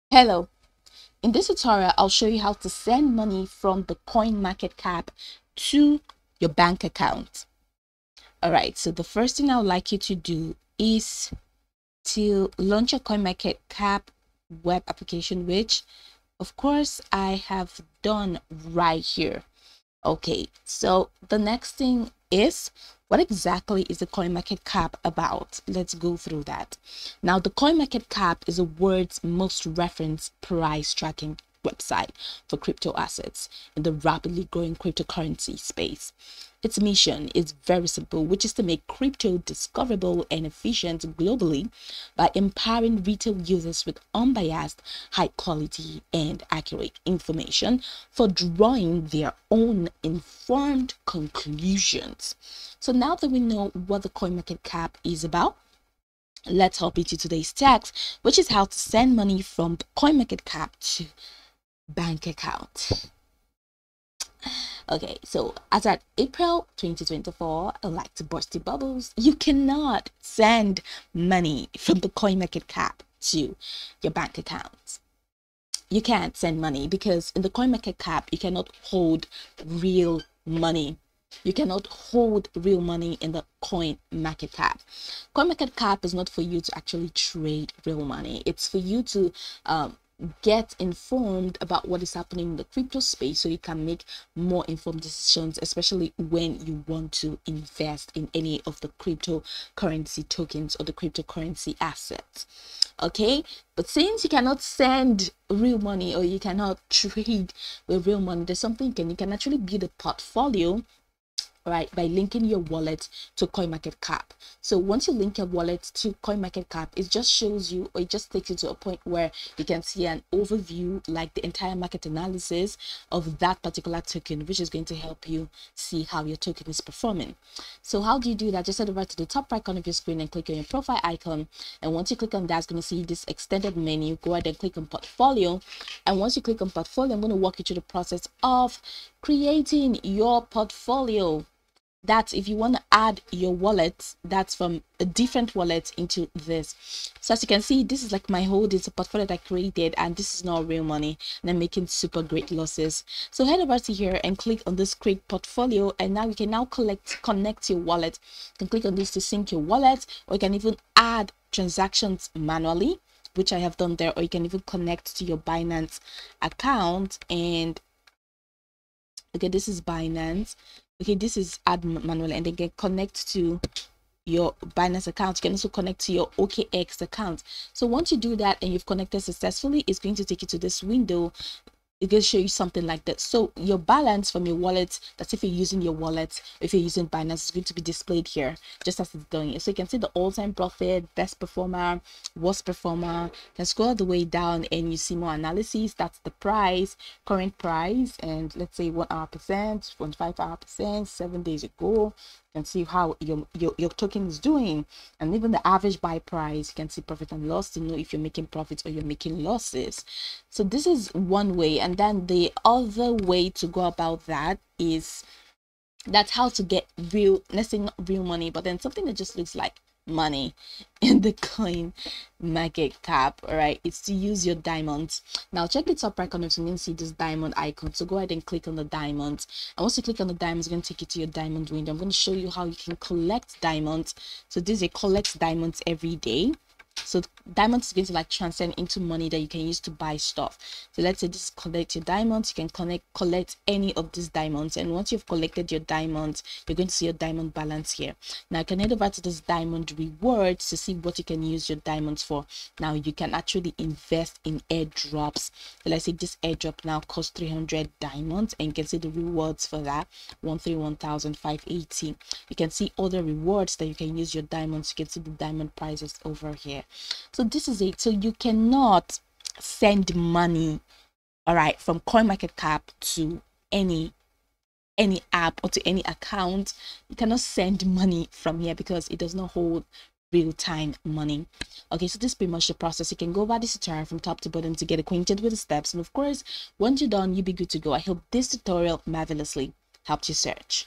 Hello, in this tutorial, I'll show you how to send money from the Coinmarketcap to your bank account. All right, so the first thing I would like you to do is to launch a Coinmarketcap web application, which of course I have done right here. Okay, so the next thing is, what exactly is the CoinMarketCap about? Let's go through that. Now, the CoinMarketCap is the world's most referenced price tracking website for crypto assets in the rapidly growing cryptocurrency space. Its mission is very simple, which is to make crypto discoverable and efficient globally by empowering retail users with unbiased, high quality, and accurate information for drawing their own informed conclusions. So now that we know what the CoinMarketCap is about, let's hop into today's text, which is how to send money from the CoinMarketCap to bank account. Okay, so as at April 2024, I like to burst the bubbles. You cannot send money from the CoinMarketCap to your bank account. You can't send money because in the CoinMarketCap, you cannot hold real money. You cannot hold real money in the CoinMarketCap. CoinMarketCap is not for you to actually trade real money. It's for you to get informed about what is happening in the crypto space so you can make more informed decisions, especially when you want to invest in any of the cryptocurrency tokens or the cryptocurrency assets. Okay, but since you cannot send real money or you cannot trade with real money, there's something you can actually build a portfolio, right, by linking your wallet to CoinMarketCap. So once you link your wallet to CoinMarketCap, it just shows you, or it just takes you to a point where you can see an overview, like the entire market analysis of that particular token, which is going to help you see how your token is performing. So how do you do that? Just head over to the top right corner of your screen and click on your profile icon. And once you click on that, it's going to see this extended menu. Go ahead and click on portfolio. And once you click on portfolio, I'm going to walk you through the process of creating your portfolio. That's if you want to add your wallet that's from a different wallet into this. So as you can see, this is like my hold, it's a portfolio that I created, and this is not real money, and I'm making super great losses. So head over to here and click on this create portfolio, and now you can now connect your wallet. You can click on this to sync your wallet, or you can even add transactions manually, which I have done there, or you can even connect to your Binance account. And okay, this is Binance. Okay, this is add manual, and then can connect to your Binance account. You can also connect to your OKX account. So once you do that and you've connected successfully, it's going to take you to this window. It will show you something like that. So your balance from your wallet, that's if you're using your wallet, if you're using Binance, is going to be displayed here just as it's doing. So you can see the all-time profit, best performer, worst performer. You can scroll all the way down and you see more analysis. That's the price, current price, and let's say 1 hour percent, 1.5 hour percent, 7 days ago. You can see how your token is doing, and even the average buy price. You can see profit and loss to know if you're making profits or you're making losses. So this is one way, and then the other way to go about that is that's how to get real, let's say not real money, but then something that just looks like money in the coin market cap. All right, it's to use your diamonds. Now check the top right corner, so you can see this diamond icon. So go ahead and click on the diamonds, and once you click on the diamonds, it's going to take you to your diamond window. I'm going to show you how you can collect diamonds. So this is a collect diamonds every day. So diamonds is going to like transcend into money that you can use to buy stuff. So let's say this is collect your diamonds. You can collect any of these diamonds, and once you've collected your diamonds, you're going to see your diamond balance here. Now you can head over to this diamond rewards to see what you can use your diamonds for. Now you can actually invest in airdrops. So let's say this airdrop now costs 300 diamonds, and you can see the rewards for that 131,580. You can see other rewards that you can use your diamonds. You can see the diamond prices over here. So this is it. So you cannot send money, all right, from CoinMarketCap to any app or to any account. You cannot send money from here because it does not hold real-time money. Okay, so this is pretty much the process. You can go over this tutorial from top to bottom to get acquainted with the steps, and of course once you're done, you'll be good to go. I hope this tutorial marvelously helped you search.